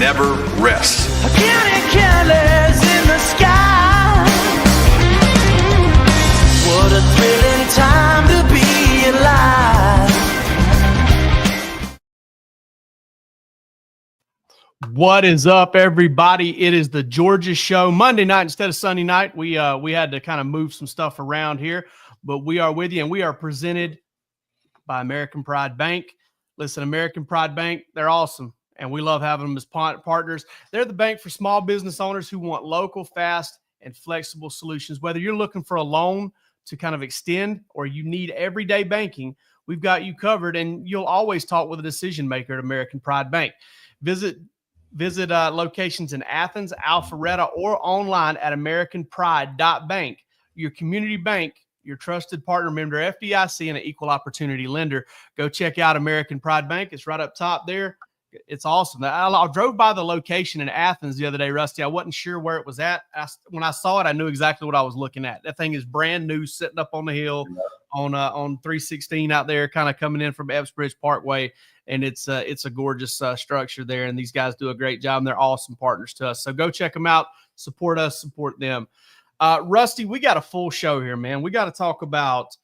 never rests. Counting colors in the sky. What a thrilling time to be alive. What is up, everybody? It is the Georgia Show. Monday night instead of Sunday night. We had to kind of move some stuff around here, but we are with you, and we are presented by American Pride Bank. Listen, American Pride Bank, they're awesome, and we love having them as partners. They're the bank for small business owners who want local, fast, and flexible solutions. Whether you're looking for a loan to kind of extend or you need everyday banking, we've got you covered, and you'll always talk with a decision maker at American Pride Bank. Visit locations in Athens, Alpharetta, or online at americanpride.bank. Your community bank, your trusted partner member, FDIC, and an equal opportunity lender. Go check out American Pride Bank. It's right up top there. It's awesome. I drove by the location in Athens the other day, Rusty. I wasn't sure where it was at. When I saw it, I knew exactly what I was looking at. That thing is brand new, sitting up on the hill on 316 out there, kind of coming in from Epps-Bridge Parkway. And it's a gorgeous structure there, and these guys do a great job, and they're awesome partners to us. So go check them out, support us, support them. Rusty, we got a full show here, man. We got to talk about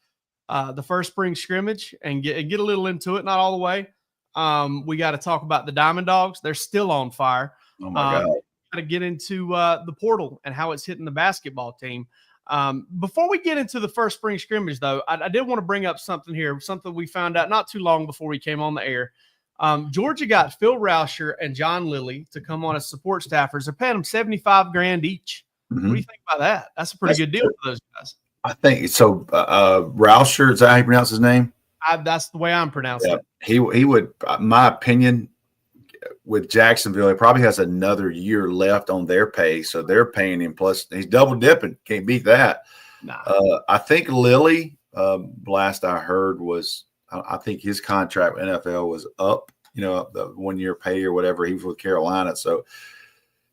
the first spring scrimmage and get a little into it, not all the way. We got to talk about the Diamond Dogs. They're still on fire. Oh, my God. Got to get into the portal and how it's hitting the basketball team. Before we get into the first spring scrimmage, though, I did want to bring up something here, something we found out not too long before we came on the air. Georgia got Phil Rauscher and John Lilly to come on as support staffers. They're paying them $75,000 each. Mm-hmm. What do you think about that? That's a pretty good deal for those guys. I think so. Rauscher, is that how you pronounce his name? That's the way I'm pronouncing it. He would, my opinion, with Jacksonville, he probably has another year left on their pay, so they're paying him. Plus, he's double dipping. Can't beat that. Nah. I think Lilly, last I heard, was I think his contract with NFL was up. The 1 year pay or whatever. He was with Carolina, so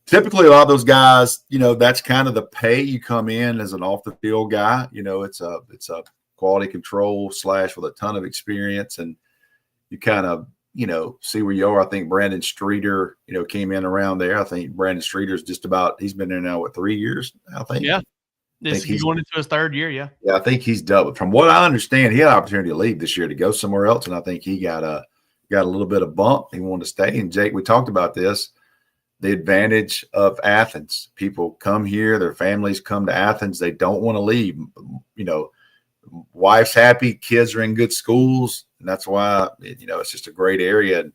typically a lot of those guys, that's kind of the pay. You come in as an off the field guy. It's a quality control / with a ton of experience, and you kind of see where you are. I think Brandon Streeter, came in around there. I think Brandon Streeter's he's been there now, 3 years, I think. Yeah. He's going into his third year, yeah. Yeah, I think he's doubled. From what I understand, he had an opportunity to leave this year to go somewhere else, and I think he got a little bit of bump. He wanted to stay. And, Jake, we talked about this, the advantage of Athens. People come here, their families come to Athens. They don't want to leave. Wife's happy, kids are in good schools, and that's why it's just a great area. And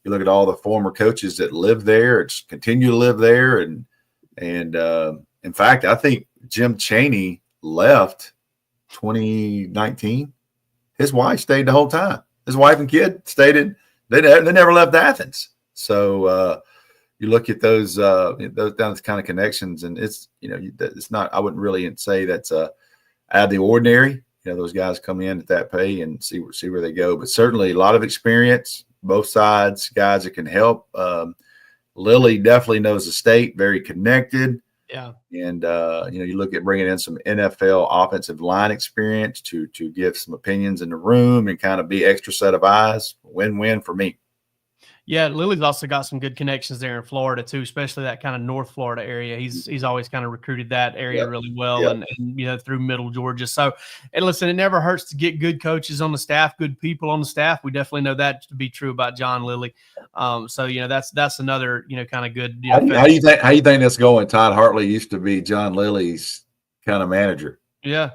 you look at all the former coaches that live there, it's continue to live there, and in fact, I think Jim Chaney left 2019. His wife stayed the whole time. His wife and kid stayed in. They never left Athens. So you look at those kind of connections, and it's it's not. I wouldn't really say that's out of the ordinary. Those guys come in at that pay and see where they go. But certainly a lot of experience, both sides, guys that can help. Lilly definitely knows the state, very connected. Yeah. And, you look at bringing in some NFL offensive line experience to give some opinions in the room and kind of be extra set of eyes. Win-win for me. Yeah, Lilly's also got some good connections there in Florida too, especially that kind of North Florida area. He's always kind of recruited that area really well, and through Middle Georgia. So, and listen, it never hurts to get good coaches on the staff, good people on the staff. We definitely know that to be true about John Lilly. So that's another kind of good. How do you think that's going? Todd Hartley used to be John Lilly's kind of manager. Yeah.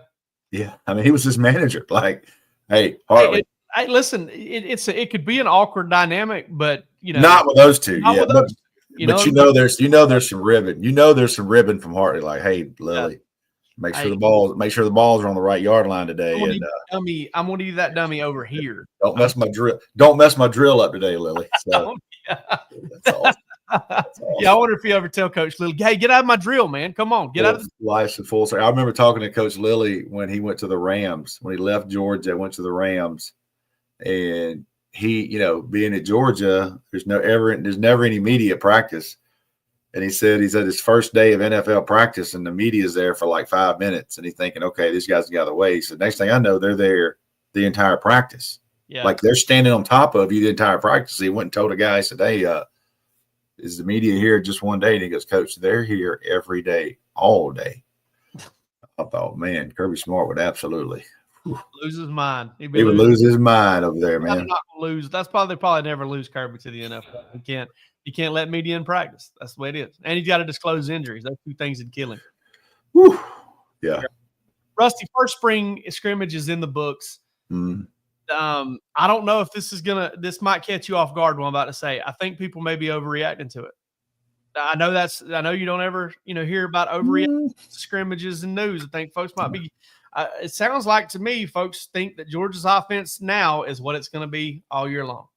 I mean, he was his manager. Like, hey, Hartley. Listen, it could be an awkward dynamic, but not with those two. With those, there's some ribbon. There's some ribbon from Hartley. Like, hey, Lilly, make sure the balls are on the right yard line today. I'm gonna need that dummy over here. Don't mess my drill. Don't mess my drill up today, Lilly. So, that's awesome. Yeah, I wonder if you ever tell Coach Lilly, hey, get out of my drill, man. Come on, get out of life's in full circle. I remember talking to Coach Lilly when he went to the Rams. When he left Georgia, went to the Rams. And he, being at Georgia, there's never any media practice. And he said he's at his first day of NFL practice, and the media's there for like 5 minutes. And he's thinking, okay, these guys got the way. So next thing I know, they're there the entire practice. Yeah. Like they're standing on top of you the entire practice. He went and told a guy, he said, hey, is the media here just one day? And he goes, Coach, they're here every day, all day. I thought, man, Kirby Smart would absolutely lose his mind. He would lose his mind over there, man. Not gonna lose. That's probably never lose Kirby to the NFL. You can't let media in practice. That's the way it is. And he's got to disclose injuries. Those two things would kill him. Whew. Yeah. Rusty, first spring scrimmage is in the books. Mm. I don't know if this might catch you off guard what I'm about to say. I think people may be overreacting to it. I know you don't ever, hear about overreacting scrimmages and news. I think folks might be, it sounds like to me, folks think that Georgia's offense now is what it's going to be all year long.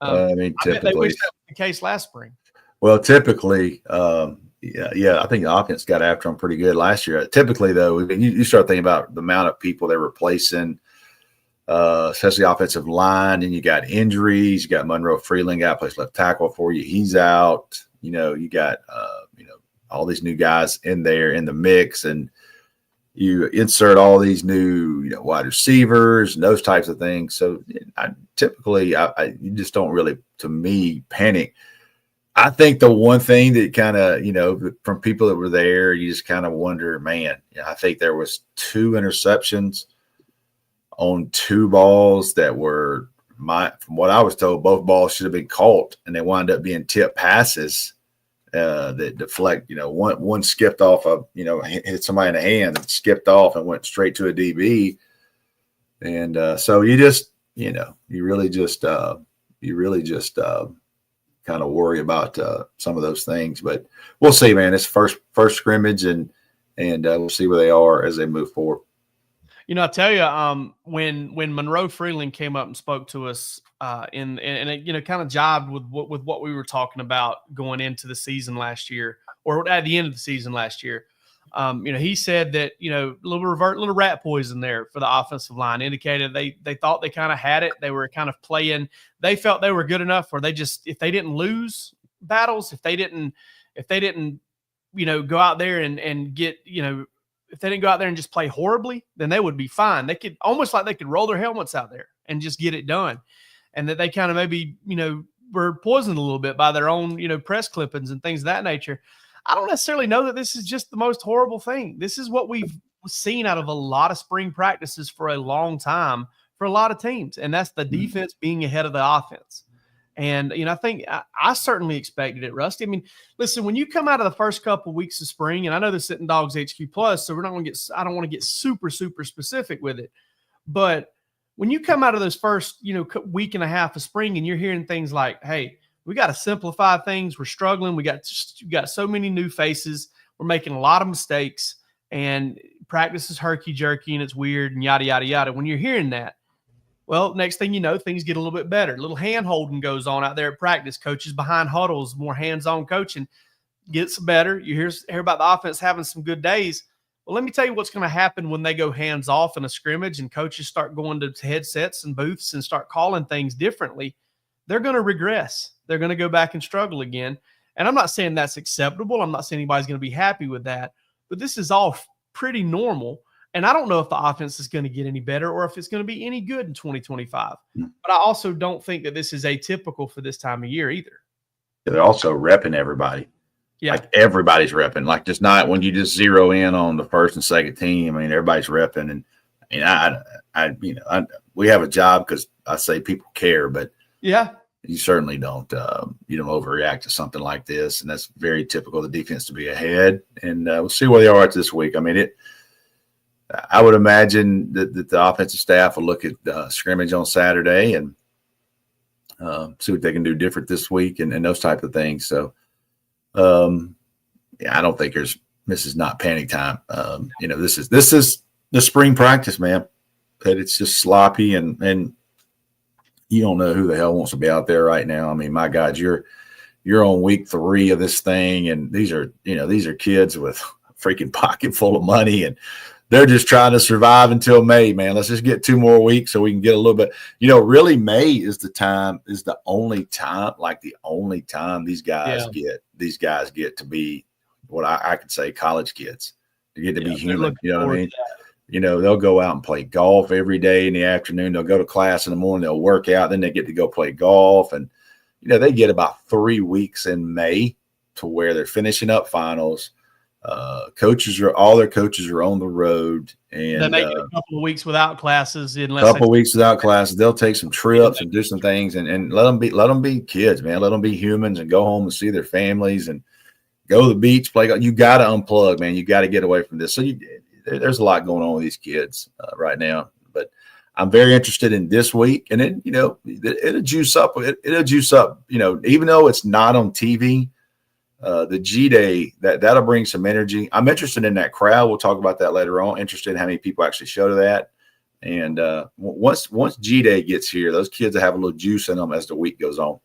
I mean, typically, I bet they wish that was the case last spring. Well, typically, yeah, I think the offense got after them pretty good last year. Typically, though, you start thinking about the amount of people they're replacing, especially offensive line, and you got injuries. You got Monroe Freeland, guy plays left tackle for you. He's out. You got all these new guys in there in the mix, and you insert all these new wide receivers and those types of things. So typically, you just don't really, to me, panic. I think the one thing that kind of, from people that were there, you just kind of wonder, man, I think there was 2 interceptions on 2 balls that were, from what I was told, both balls should have been caught, and they wound up being tipped passes that deflect. One skipped off of, hit somebody in the hand and skipped off and went straight to a DB. And so you just, you really just kind of worry about some of those things, but we'll see, man. It's first scrimmage, and we'll see where they are as they move forward. I tell you, when Monroe Freeland came up and spoke to us, and it kind of jibed with what we were talking about going into the season last year, or at the end of the season last year. He said that little rat poison there for the offensive line, indicated they thought they kind of had it. They were kind of playing. They felt they were good enough where if they didn't lose battles, if they didn't go out there and get if they didn't go out there and just play horribly, then they would be fine. They could roll their helmets out there and just get it done. And that they kind of maybe, were poisoned a little bit by their own, press clippings and things of that nature. I don't necessarily know that this is just the most horrible thing. This is what we've seen out of a lot of spring practices for a long time for a lot of teams. And that's the defense being ahead of the offense. And, I think I certainly expected it, Rusty. I mean, listen, when you come out of the first couple of weeks of spring, and I know this is in Dawgs HQ Plus, so I don't want to get super, super specific with it. But when you come out of those first, week and a half of spring and you're hearing things like, hey, we got to simplify things. We're struggling. We got so many new faces. We're making a lot of mistakes, and practice is herky-jerky and it's weird and yada, yada, yada. When you're hearing that, well, next thing you know, things get a little bit better. A little hand-holding goes on out there at practice. Coaches behind huddles, more hands-on coaching gets better. You hear about the offense having some good days. Well, let me tell you what's going to happen when they go hands-off in a scrimmage and coaches start going to headsets and booths and start calling things differently. They're going to regress. They're going to go back and struggle again. And I'm not saying that's acceptable. I'm not saying anybody's going to be happy with that. But this is all pretty normal. And I don't know if the offense is going to get any better or if it's going to be any good in 2025. But I also don't think that this is atypical for this time of year either. They're also repping everybody. Yeah. Like everybody's repping. Like just not when you just zero in on the first and second team. I mean, everybody's repping. And we have a job because I say people care, but yeah, you certainly don't overreact to something like this. And that's very typical of the defense to be ahead. And we'll see where they are this week. I mean, I would imagine that the offensive staff will look at scrimmage on Saturday and see what they can do different this week and those type of things. So, I don't think this is not panic time. This is the spring practice, man. That it's just sloppy and you don't know who the hell wants to be out there right now. I mean, my God, you're on week 3 of this thing, and these are kids with a freaking pocket full of money, and they're just trying to survive until May, man. Let's just get 2 more weeks so we can get a little bit. Really, May is the only time these guys get to be what I could say college kids. To get to be human. You know what I mean? They'll go out and play golf every day in the afternoon. They'll go to class in the morning. They'll work out. Then they get to go play golf. And, they get about 3 weeks in May to where they're finishing up finals. All their coaches are on the road, and they make it a couple of weeks without classes. Weeks without classes, they'll take some trips and do some things, and let them be kids, man. Let them be humans and go home and see their families and go to the beach, play. You got to unplug, man. You got to get away from this. So there's a lot going on with these kids right now, but I'm very interested in this week, and then it'll juice up. It'll juice up. Even though it's not on TV. The G-Day, that'll bring some energy. I'm interested in that crowd. We'll talk about that later on. Interested in how many people actually show to that. And once G-Day gets here, those kids will have a little juice in them as the week goes on.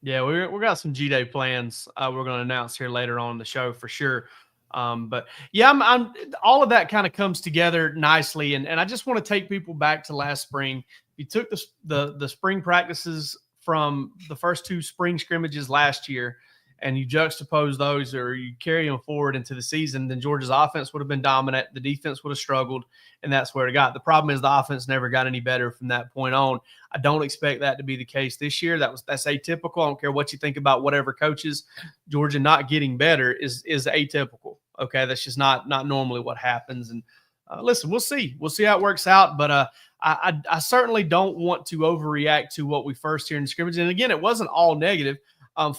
Yeah, we got some G-Day plans we're going to announce here later on in the show for sure. But yeah, I'm all of that kind of comes together nicely. And I just want to take people back to last spring. You took the spring practices from the first 2 spring scrimmages last year, and you juxtapose those, or you carry them forward into the season, then Georgia's offense would have been dominant. The defense would have struggled, and that's where it got. The problem is the offense never got any better from that point on. I don't expect that to be the case this year. That's atypical. I don't care what you think about whatever coaches. Georgia not getting better is atypical. Okay, that's just not normally what happens. And listen, we'll see. We'll see how it works out. But I certainly don't want to overreact to what we first hear in the scrimmage. And again, it wasn't all negative.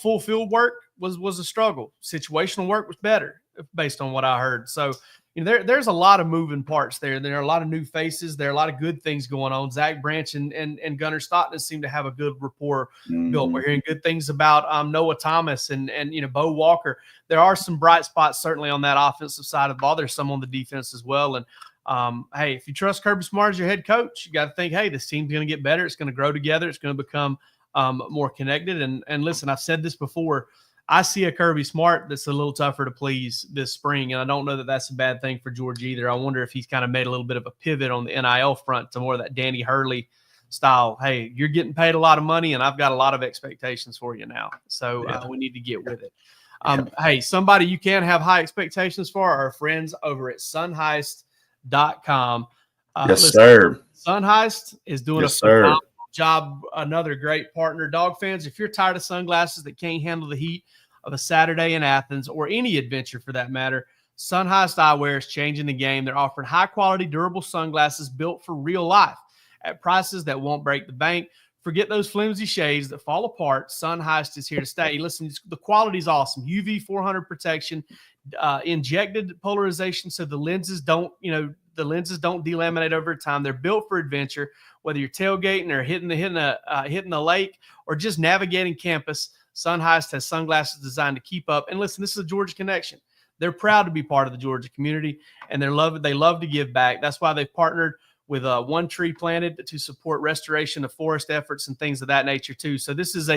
Full field work was a struggle. Situational work was better based on what I heard. So, there's a lot of moving parts there. There are a lot of new faces. There are a lot of good things going on. Zach Branch and Gunnar Stockton seem to have a good rapport built. We're hearing good things about Noah Thomas and Bo Walker. There are some bright spots certainly on that offensive side of the ball. There's some on the defense as well. And hey, if you trust Kirby Smart as your head coach, you got to think, hey, this team's going to get better. It's going to grow together. It's going to become more connected. And listen, I've said this before. I see a Kirby Smart that's a little tougher to please this spring, and I don't know that that's a bad thing for Georgia either. I wonder if he's kind of made a little bit of a pivot on the NIL front to more of that Danny Hurley style. Hey, you're getting paid a lot of money, and I've got a lot of expectations for you now. So we need to get with it. Hey, somebody you can have high expectations for are our friends over at sunheist.com. Yes, sir. Sunheist is doing a phenomenal job. Another great partner. Dog fans, if you're tired of sunglasses that can't handle the heat of a Saturday in Athens or any adventure for that matter, Sunheist Eyewear is changing the game. They're offering high-quality, durable sunglasses built for real life at prices that won't break the bank. Forget those flimsy shades that fall apart. Sunheist is here to stay. Listen, the quality is awesome. UV 400 protection, injected polarization so the lenses don't delaminate over time. They're built for adventure. Whether you're tailgating or hitting the lake or just navigating campus, Sunheist has sunglasses designed to keep up. And listen, this is a Georgia connection. They're proud to be part of the Georgia community, and they love to give back. That's why they've partnered with One Tree Planted to support restoration of forest efforts and things of that nature too. So this is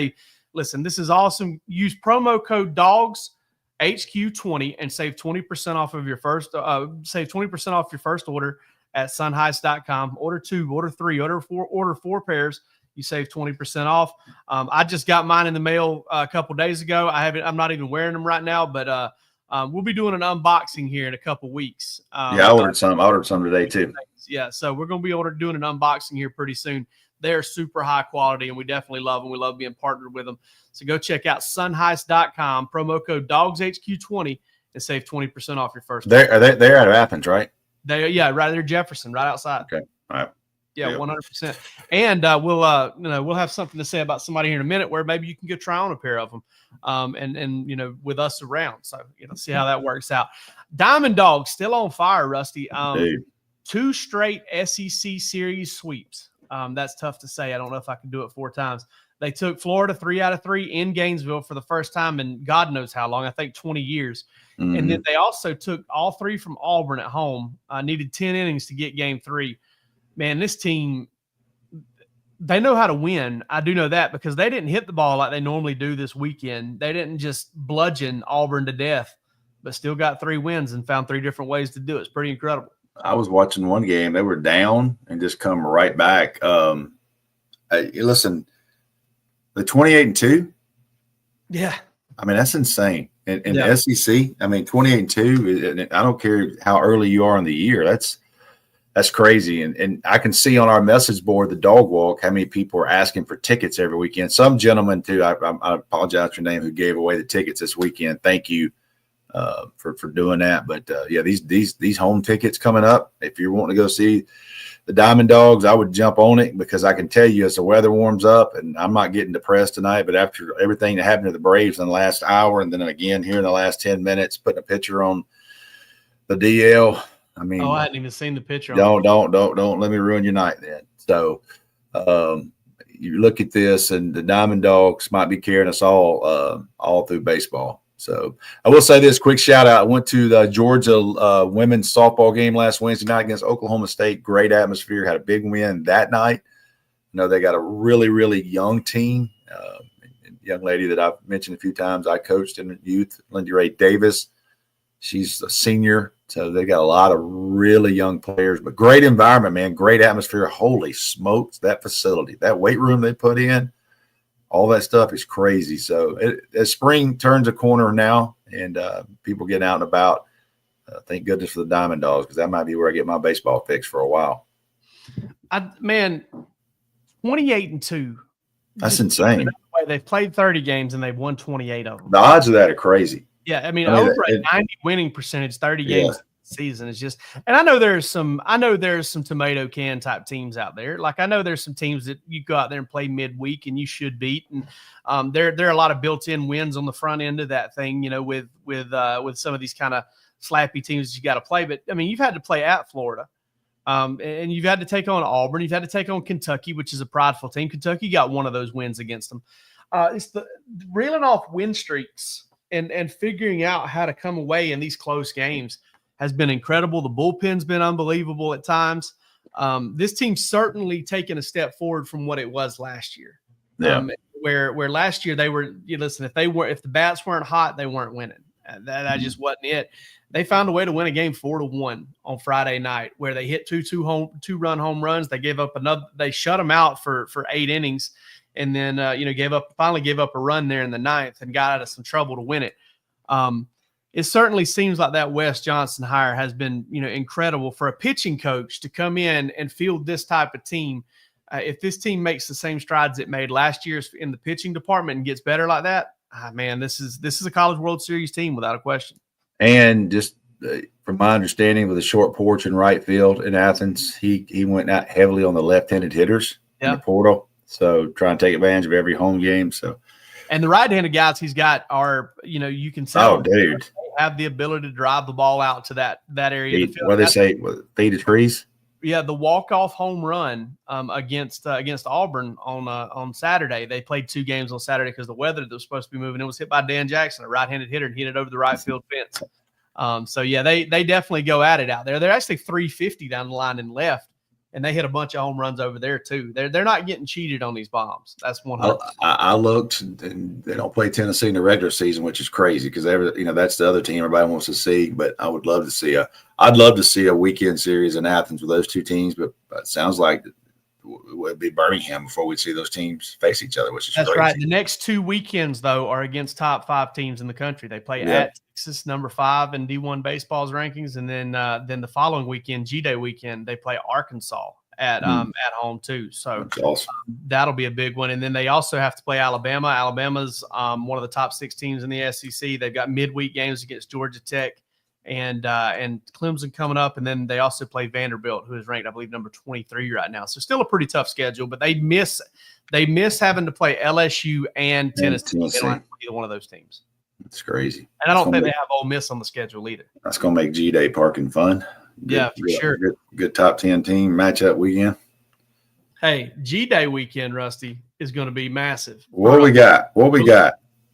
awesome. Use promo code DawgsHQ20 and save 20% off of your first order at sunheist.com. Order 2, order 3, order 4 pairs. You save 20% off. I just got mine in the mail a couple days ago. I'm not even wearing them right now, but we'll be doing an unboxing here in a couple weeks. I ordered some. I ordered some today too. Yeah, so we're going to be doing an unboxing here pretty soon. They're super high quality, and we definitely love them. We love being partnered with them. So go check out sunheist.com, promo code DawgsHQ20, and save 20% off your first. They're out of Athens, right? Right there, Jefferson, right outside. Okay, all right. Yeah, 100%. And we'll have something to say about somebody here in a minute where maybe you can go try on a pair of them, and with us around. So see how that works out. Diamond Dogs still on fire, Rusty. 2 straight SEC series sweeps. That's tough to say. I don't know if I can do it 4 times. They took Florida 3 out of 3 in Gainesville for the first time in God knows how long. I think 20 years. Mm-hmm. And then they also took all 3 from Auburn at home. Needed 10 innings to get game 3. Man, this team, they know how to win. I do know that because they didn't hit the ball like they normally do this weekend. They didn't just bludgeon Auburn to death, but still got 3 wins and found 3 different ways to do it. It's pretty incredible. I was watching one game. They were down and just come right back. Listen, the 28-2. Yeah. I mean, that's insane. In the SEC, I mean, 28-2, I don't care how early you are in the year. That's crazy. And I can see on our message board, the dog walk, how many people are asking for tickets every weekend. Some gentlemen too, I apologize for your name, who gave away the tickets this weekend. Thank you for doing that. But yeah, these home tickets coming up, if you're wanting to go see the Diamond Dogs, I would jump on it, because I can tell you, as the weather warms up, and I'm not getting depressed tonight, but after everything that happened to the Braves in the last hour, and then again here in the last 10 minutes, putting a picture on the DL. I mean, I hadn't even seen the picture. Don't let me ruin your night then. So you look at this, and the Diamond Dogs might be carrying us all through baseball. So I will say this quick shout out. I went to the Georgia women's softball game last Wednesday night against Oklahoma State. Great atmosphere. Had a big win that night. You know, they got a really, really young team. Young lady that I've mentioned a few times, I coached in youth, Lindy Ray Davis. She's a senior, so they got a lot of really young players, but great environment, man. Great atmosphere. Holy smokes, that facility, that weight room they put in, all that stuff is crazy. So as spring turns a corner now, and people getting out and about, thank goodness for the Diamond Dogs, because that might be where I get my baseball fix for a while. 28-2. That's insane. They've played 30 games and they've won 28 of them. The odds of that are crazy. Yeah, I mean over a 90 winning percentage, 30 games season is just. And I know there's some tomato can type teams out there. Like, I know there's some teams that you go out there and play midweek and you should beat. And there are a lot of built-in wins on the front end of that thing, you know, with some of these kind of slappy teams that you got to play. But I mean, you've had to play at Florida. And you've had to take on Auburn. You've had to take on Kentucky, which is a prideful team. Kentucky got one of those wins against them. It's the reeling off win streaks and figuring out how to come away in these close games has been incredible. The bullpen's been unbelievable at times. This team's certainly taken a step forward from what it was last year. Yeah. Where last year they were, if the bats weren't hot, they weren't winning. That just wasn't it. They found a way to win a game 4-1 on Friday night, where they hit two-run home runs. They gave up they shut them out for 8 innings, and then finally gave up a run there in the 9th and got out of some trouble to win it. It certainly seems like that Wes Johnson hire has been incredible for a pitching coach to come in and field this type of team. If this team makes the same strides it made last year in the pitching department and gets better like that, man, this is a College World Series team without a question. And just from my understanding, with a short porch in right field in Athens, he went out heavily on the left-handed hitters in the portal. So trying to take advantage of every home game. So, and the right-handed guys he's got are, you can tell. Oh, dude, have the ability to drive the ball out to that area. What they say, feed the trees. Yeah, the walk-off home run against Auburn on Saturday. They played 2 games on Saturday because the weather that was supposed to be moving. It was hit by Dan Jackson, a right-handed hitter, and hit it over the right field fence. So yeah, they definitely go at it out there. They're actually 350 down the line and left, and they hit a bunch of home runs over there too. They're not getting cheated on these bombs. That's 100%. I looked, and they don't play Tennessee in the regular season, which is crazy because that's the other team everybody wants to see. But I would love to see I'd love to see a weekend series in Athens with those two teams. But it sounds like it would be Birmingham before we see those teams face each other, which is crazy. Right. The next 2 weekends though are against top 5 teams in the country. They play at Texas, number 5 in D1 baseball's rankings, and then the following weekend, G-Day weekend, they play Arkansas at home too. So awesome. That'll be a big one. And then they also have to play Alabama. Alabama's one of the top 6 teams in the SEC. They've got midweek games against Georgia Tech and Clemson coming up, and then they also play Vanderbilt, who is ranked, I believe, number 23 right now. So still a pretty tough schedule, but they miss having to play LSU and Tennessee. They don't have to play either one of those teams. It's crazy. And I don't think they have Ole Miss on the schedule either. That's going to make G-Day parking fun. For sure. Good top 10 team matchup weekend. Hey, G-Day weekend, Rusty, is going to be massive. What we got?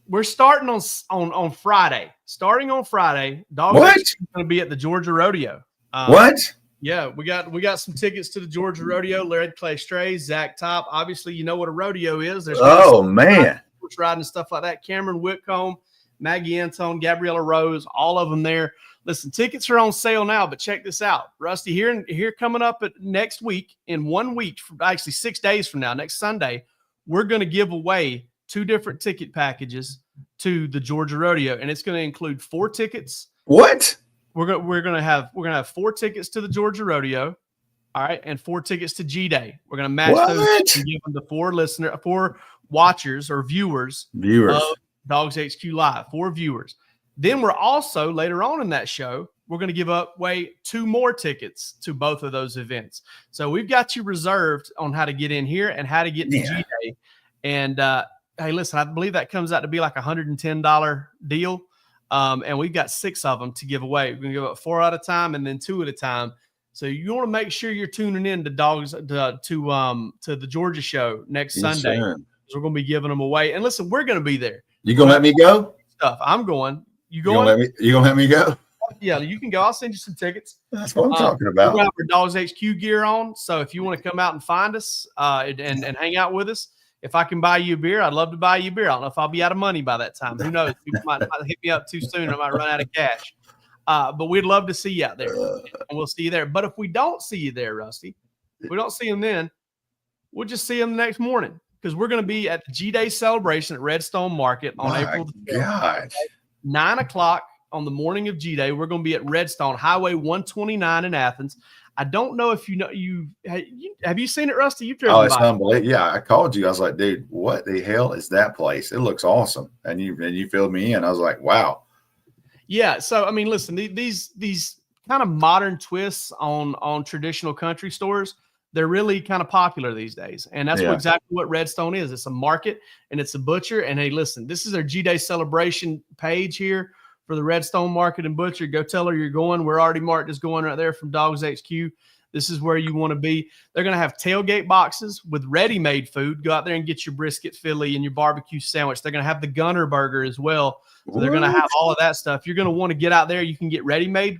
We're starting on Friday. Starting on Friday, Dawgs is going to be at the Georgia Rodeo. What? Yeah, we got some tickets to the Georgia Rodeo. Red Clay Strays, Zach Top. Obviously, you know what a rodeo is. There's man, horse riding and stuff like that. Cameron Whitcomb, Maggie Antone, Gabriella Rose, all of them there. Listen, tickets are on sale now, but check this out, Rusty. Here coming up at next week, in 1 week, actually 6 days from now, next Sunday, we're going to give away 2 different ticket packages to the Georgia Rodeo, and it's going to include 4 tickets. What? We're going to have 4 tickets to the Georgia Rodeo, All right, and 4 tickets to G-Day. We're going to match those and give them to 4 watchers or viewers of Dawgs HQ Live, 4 viewers. Then we're also, later on in that show, we're going to give away 2 more tickets to both of those events. So we've got you reserved on how to get in here and how to get to G-Day. And, hey, listen, I believe that comes out to be like a $110 deal. And we've got 6 of them to give away. We're going to give up 4 at a time and then 2 at a time. So you want to make sure you're tuning in to the Georgia show next Sunday. Sir. We're going to be giving them away. And listen, we're going to be there. You going to let me go? I'm going. You going? You going to let me go? Yeah, you can go. I'll send you some tickets. That's what I'm talking about. We have our Dawgs HQ gear on. So if you want to come out and find us and hang out with us, if I can buy you a beer, I'd love to buy you a beer. I don't know if I'll be out of money by that time. Who knows? People might hit me up too soon. I might run out of cash. But we'd love to see you out there, and we'll see you there. But if we don't see you there, Rusty, if we don't see them then, we'll just see them the next morning because we're going to be at the G-Day celebration at Redstone Market on April the 5th. 9 o'clock on the morning of G-Day. We're going to be at Redstone, Highway 129 in Athens. I don't know if have you seen it, Rusty? You've driven by. It's unbelievable. Yeah, I called you. I was like, dude, what the hell is that place? It looks awesome. And you filled me in. I was like, wow. Yeah. So, I mean, listen, these kind of modern twists on traditional country stores, they're really kind of popular these days. And that's exactly what Redstone is. It's a market and it's a butcher. And hey, listen, this is our G-Day celebration page here for the Redstone Market and Butcher. Go tell her you're going. We're already marked as going right there from Dawgs HQ. This is where you want to be. They're going to have tailgate boxes with ready-made food. Go out there and get your brisket Philly and your barbecue sandwich. They're going to have the Gunner Burger as well. So they're going to have all of that stuff. You're going to want to get out there. You can get ready-made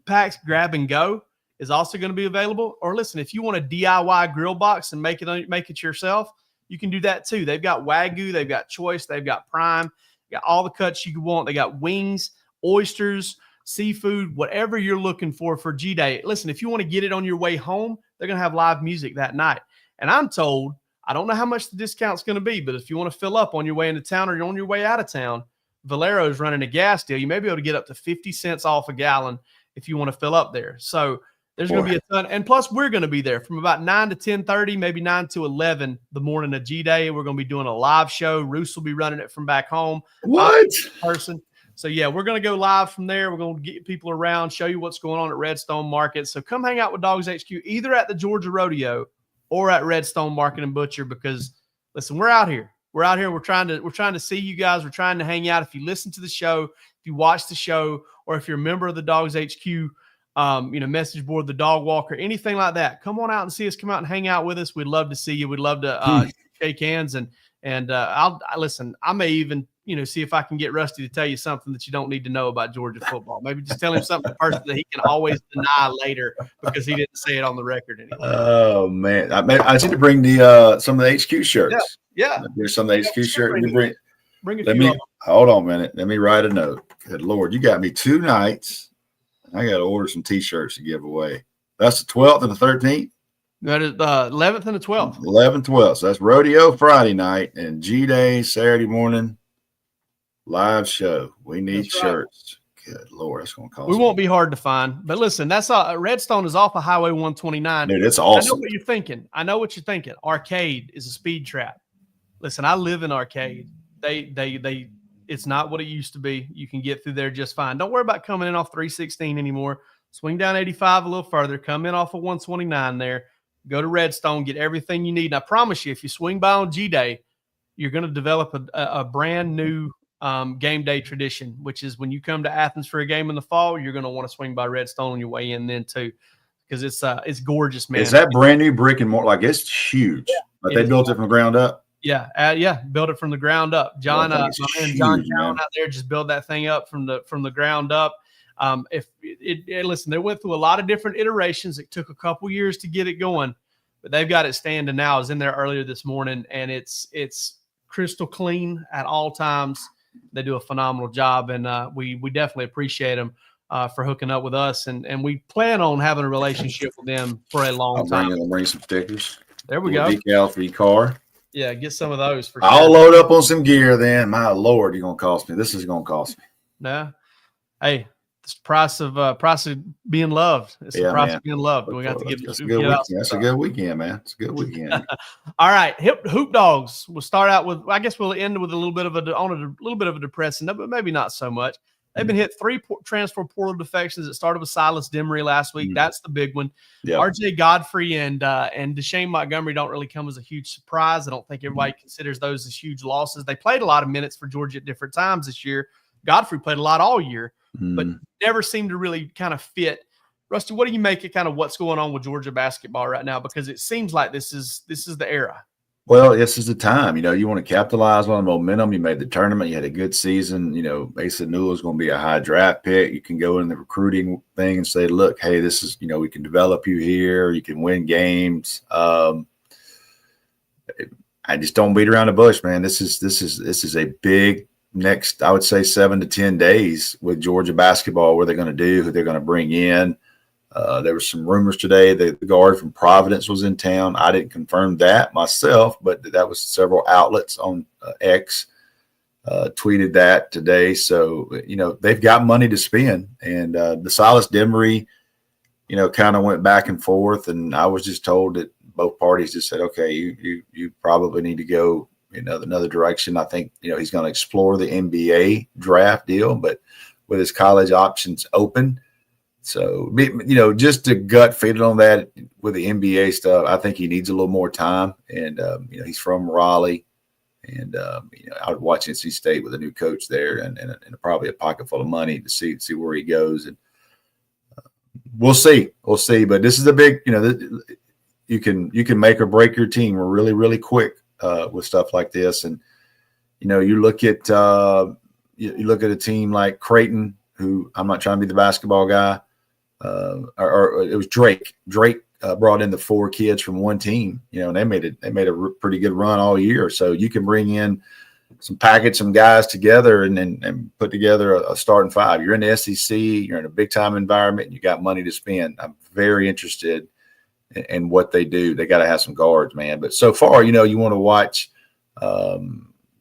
packs. Grab and go is also going to be available. Or listen, if you want a DIY grill box and make it yourself, you can do that too. They've got Wagyu. They've got Choice. They've got Prime. Got all the cuts you want. They got wings, oysters, seafood, whatever you're looking for G-Day. Listen, if you want to get it on your way home, they're going to have live music that night. And I'm told, I don't know how much the discount's going to be, but if you want to fill up on your way into town or you're on your way out of town, Valero's running a gas deal. You may be able to get up to 50 cents off a gallon if you want to fill up there. So there's going to be a ton. And plus, we're going to be there from about 9 to 10:30, maybe 9 to 11 the morning of G-Day. We're going to be doing a live show. Roos will be running it from back home. What? Person. So, yeah, we're going to go live from there. We're going to get people around, show you what's going on at Redstone Market. So come hang out with Dawgs HQ either at the Georgia Rodeo or at Redstone Market and Butcher because, listen, we're out here. We're out here. We're trying to see you guys. We're trying to hang out. If you listen to the show, if you watch the show, or if you're a member of the Dawgs HQ message board, the Dog Walker, anything like that, come on out and see us. Come out and hang out with us. We'd love to see you. We'd love to shake hands and I'll listen. I may even see if I can get Rusty to tell you something that you don't need to know about Georgia football. Maybe just tell him something first that he can always deny later because he didn't say it on the record anymore. Oh man, I need to bring the some of the HQ shirts. Yeah. There's some of the HQ shirts. Bring it. Let me hold on a minute. Let me write a note. Good Lord, you got me 2 nights. I got to order some T-shirts to give away. That's the 12th and the 13th. That is the 11th and the 12th. 11th, 12th. So that's Rodeo Friday night and G-Day Saturday morning. Live show. We need shirts. Good Lord, that's going to cost. We won't be hard to find. But listen, that's Redstone is off of Highway 129. Dude, it's awesome. I know what you're thinking. Arcade is a speed trap. Listen, I live in Arcade. It's not what it used to be. You can get through there just fine. Don't worry about coming in off 316 anymore. Swing down 85 a little further. Come in off of 129 there. Go to Redstone. Get everything you need. And I promise you, if you swing by on G-Day, you're going to develop a brand new game day tradition, which is when you come to Athens for a game in the fall, you're going to want to swing by Redstone on your way in then too, because it's gorgeous, man. Is that brand new brick and mortar? Like it's huge, but they built it from the ground up. Yeah, built it from the ground up. John, John Cowan out there just built that thing up from the ground up. Listen, they went through a lot of different iterations. It took a couple years to get it going, but they've got it standing now. I was in there earlier this morning, and it's crystal clean at all times. They do a phenomenal job, and we definitely appreciate them for hooking up with us, and we plan on having a relationship with them for a long time. I'll bring some stickers. There we go. Decal for your car. Yeah, get some of those for I'll load up on some gear then. My Lord, you're going to cost me. This is going to cost me. No. Hey, It's the price of being loved. It's the price man. of being loved. We got to give That's a good weekend. That's a good weekend, man. It's a good weekend. All right, Hoop Dogs. We'll start out with. I guess we'll end with a little bit of a depressing note, but maybe not so much. They've been hit 3 transfer portal defections. It started with Silas Demery last week. That's the big one. Yep. RJ Godfrey and Deshane Montgomery don't really come as a huge surprise. I don't think everybody considers those as huge losses. They played a lot of minutes for Georgia at different times this year. Godfrey played a lot all year, but never seemed to really kind of fit. Rusty, what do you make of kind of what's going on with Georgia basketball right now? Because it seems like this is the era. Well, this is the time. You want to capitalize on the momentum. You made the tournament. You had a good season. Mason Newell is going to be a high draft pick. You can go in the recruiting thing and say, look, hey, this is, we can develop you here. You can win games. I just don't beat around the bush, man. This is a big next, I would say 7 to 10 days with Georgia basketball, what they're going to do, who they're going to bring in. There were some rumors today that the guard from Providence was in town. I didn't confirm that myself, but that was several outlets on X tweeted that today. So, they've got money to spend. And the Silas Demery, kind of went back and forth. And I was just told that both parties just said, okay, you probably need to go another direction. I think, he's going to explore the NBA draft deal, but with his college options open. So, just to gut feeling on that with the NBA stuff, I think he needs a little more time. And, he's from Raleigh. And, I would watch NC State with a new coach there and probably a pocket full of money to see where he goes. And we'll see. We'll see. But this is a big, you can make or break your team really, really quick with stuff like this. And, you look at a team like Creighton, who I'm not trying to be the basketball guy. Or it was Drake. Drake brought in the 4 kids from one team, and they made a pretty good run all year. So you can bring in package some guys together and put together a starting 5. You're in the SEC, you're in a big time environment, and you got money to spend. I'm very interested in what they do. They got to have some guards, man. But so far, you want to watch the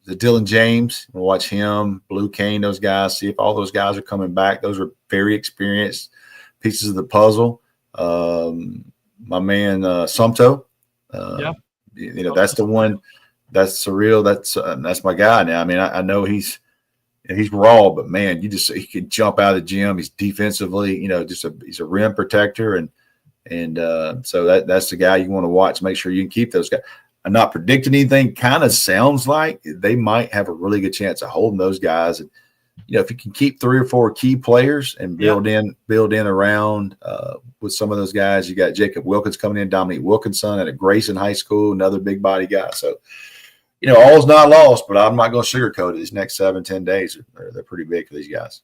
Dylan James, watch him, Blue Kane, those guys, see if all those guys are coming back. Those are very experienced pieces of the puzzle. My man Sumto, that's the one. That's surreal. That's my guy now. I mean, I know he's raw, but man, he can jump out of the gym. He's defensively, he's a rim protector, and so that's the guy you want to watch. Make sure you can keep those guys. I'm not predicting anything. Kind of sounds like they might have a really good chance of holding those guys. And, if you can keep 3 or 4 key players and build in around with some of those guys, you got Jacob Wilkins coming in, Dominique Wilkinson at Grayson High School, another big body guy. So, all's not lost, but I'm not going to sugarcoat it. These next 7-10 days, they're pretty big for these guys.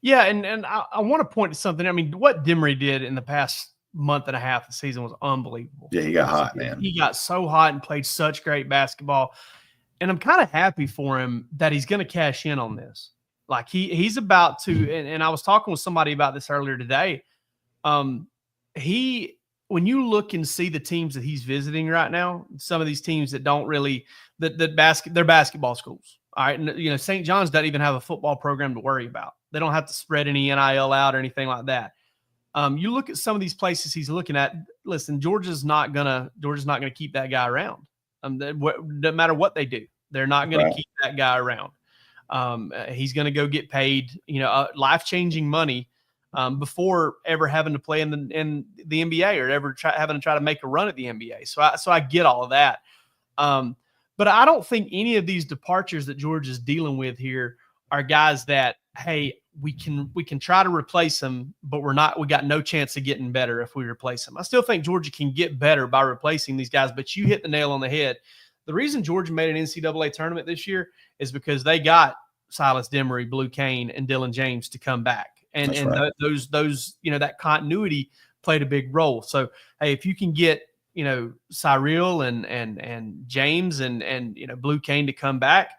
Yeah, and I want to point to something. I mean, what Demery did in the past month and a half of the season was unbelievable. Yeah, he got hot, man. He got so hot and played such great basketball. And I'm kind of happy for him that he's going to cash in on this. Like he's about to, and I was talking with somebody about this earlier today. When you look and see the teams that he's visiting right now, some of these teams that don't really they're basketball schools. All right, and St. John's doesn't even have a football program to worry about. They don't have to spread any NIL out or anything like that. You look at some of these places he's looking at. Listen, Georgia's not gonna keep that guy around. No matter what they do, they're not gonna keep that guy around. He's going to go get paid, life-changing money before ever having to play in the NBA or ever having to try to make a run at the NBA. So I get all of that. But I don't think any of these departures that Georgia's dealing with here are guys that, hey, we can try to replace them, but we got no chance of getting better if we replace them. I still think Georgia can get better by replacing these guys, but you hit the nail on the head. The reason Georgia made an NCAA tournament this year is because they got Silas Demery, Blue Kane, and Dylan James to come back. And those that continuity played a big role. So, hey, if you can get, Cyril and James and Blue Kane to come back,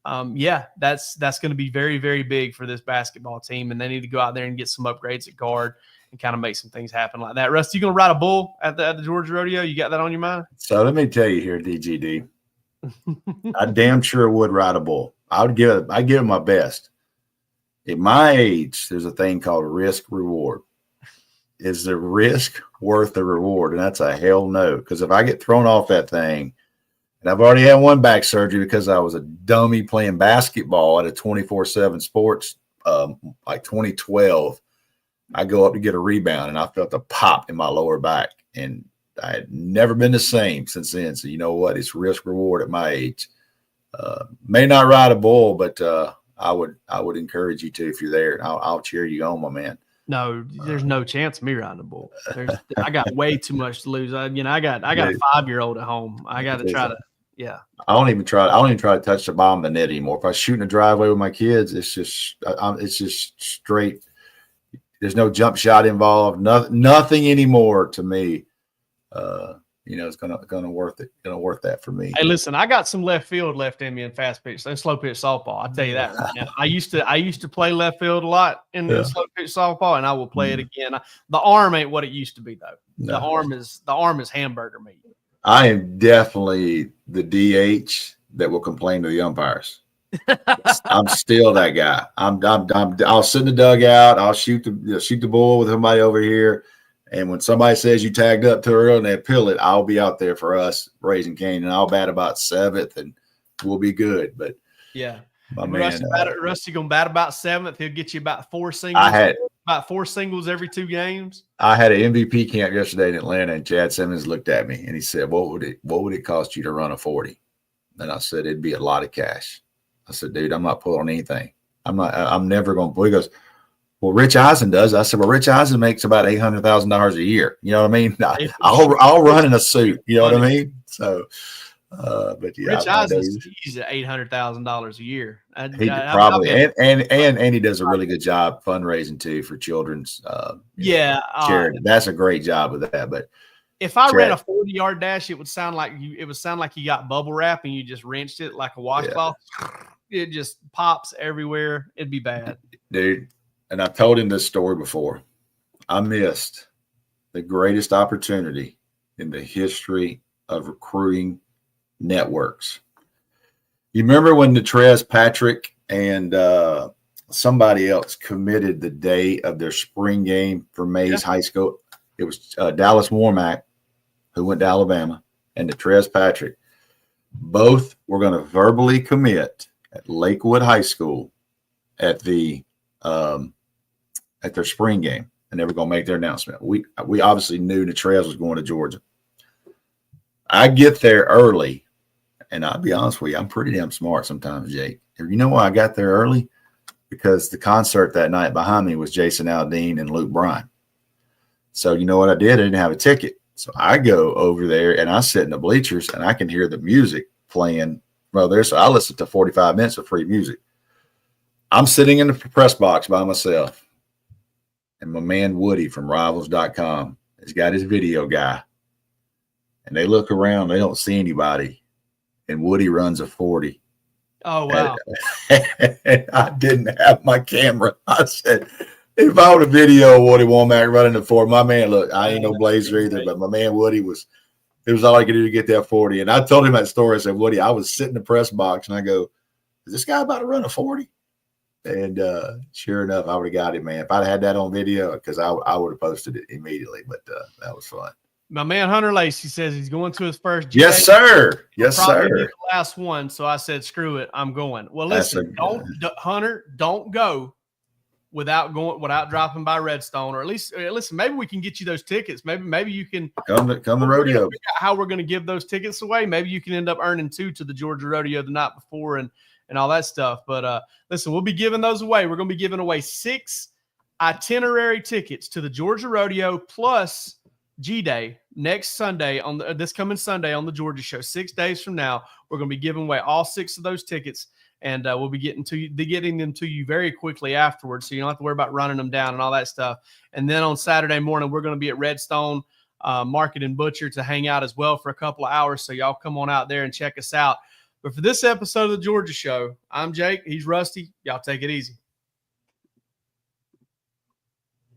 that's going to be very, very big for this basketball team. And they need to go out there and get some upgrades at guard and kind of make some things happen like that. Rusty, you going to ride a bull at the Georgia Rodeo? You got that on your mind? So let me tell you here, DGD, I damn sure would ride a bull. I'd give it my best. At my age, there's a thing called risk reward. Is the risk worth the reward? And that's a hell no. Because if I get thrown off that thing, and I've already had one back surgery because I was a dummy playing basketball at a 24/7 sports, like 2012. I go up to get a rebound, and I felt a pop in my lower back, and I had never been the same since then. So you know what? It's risk reward at my age. May not ride a bull, but I would encourage you to if you're there. I'll cheer you on, my man. No, there's no chance of me riding a bull. I got way too much to lose. I got a 5-year-old at home. I got to try to. Yeah. I don't even try to touch the bottom of the net anymore. If I shoot in the driveway with my kids, it's just straight. There's no jump shot involved. Nothing anymore to me. It's gonna worth it. Gonna worth that for me. Hey, listen, I got some left field left in me in fast pitch and slow pitch softball. I'll tell you that right now. I used to play left field a lot in the slow pitch softball, and I will play it again. The arm ain't what it used to be though. No. The arm is hamburger meat. I am definitely the DH that will complain to the umpires. I'm still that guy. I'll sit in the dugout. I'll shoot the bull with somebody over here. And when somebody says you tagged up too early and they appeal it, I'll be out there for us raising Cane, and I'll bat about 7th, and we'll be good. But yeah, Rusty gonna bat about 7th. He'll get you about 4 singles. About 4 singles every 2 games. I had an MVP camp yesterday in Atlanta, and Chad Simmons looked at me and he said, "What would it cost you to run a 40?" And I said, "It'd be a lot of cash." I said, "Dude, I'm not pulling on anything. I'm never going to pull." He goes, "Well, Rich Eisen does." I said, "Well, Rich Eisen makes about $800,000 a year. You know what I mean? I'll run in a suit. You know what I mean?" So, but yeah, Rich Eisen, he's at $800,000 a year. He probably and he does a really good job fundraising too for children's charity. That's a great job with that. But if I ran a 40-yard dash, it would sound like you got bubble wrap and you just wrenched it like a washcloth. Yeah. It just pops everywhere. It'd be bad, dude. And I've told him this story before. I missed the greatest opportunity in the history of recruiting networks. You remember when Natrez Patrick and somebody else committed the day of their spring game for Mays High School? It was Dallas Warmack, who went to Alabama, and Natrez Patrick. Both were going to verbally commit at Lakewood High School at their spring game, and they were going to make their announcement. We obviously knew Natrez was going to Georgia. I get there early, and I'll be honest with you, I'm pretty damn smart sometimes, Jake. You know why I got there early? Because the concert that night behind me was Jason Aldean and Luke Bryan. So you know what I did? I didn't have a ticket. So I go over there, and I sit in the bleachers, and I can hear the music playing well there. So I listen to 45 minutes of free music. I'm sitting in the press box by myself, and my man Woody from Rivals.com has got his video guy. And they look around, they don't see anybody. And Woody runs a 40. Oh, wow. And I didn't have my camera. I said, if I would have video Woody Womack running the 40, my man, look, I ain't no blazer either, but my man Woody it was all I could do to get that 40. And I told him that story. I said, Woody, I was sitting in the press box, and I go, is this guy about to run a 40? And sure enough, I would have got it, man. If I'd had that on video, because I would have posted it immediately. But that was fun. My man Hunter Lacey says he's going to his first. Yes, sir. Yes, sir. The last one, so I said, "Screw it, I'm going." Well, listen, Hunter, don't go without dropping by Redstone, or at least listen. Maybe we can get you those tickets. Maybe you can come to rodeo. How we're going to give those tickets away? Maybe you can end up earning 2 to the Georgia Rodeo the night before and all that stuff. But listen, we'll be giving those away. We're going to be giving away 6 itinerary tickets to the Georgia Rodeo plus G-Day next Sunday this coming Sunday on the Georgia Show. 6 days from now, we're going to be giving away all 6 of those tickets, and we'll be getting them to you very quickly afterwards, so you don't have to worry about running them down and all that stuff. And then on Saturday morning, we're going to be at Redstone Market and Butcher to hang out as well for a couple of hours, so y'all come on out there and check us out. But for this episode of the Georgia Show, I'm Jake. He's Rusty. Y'all take it easy.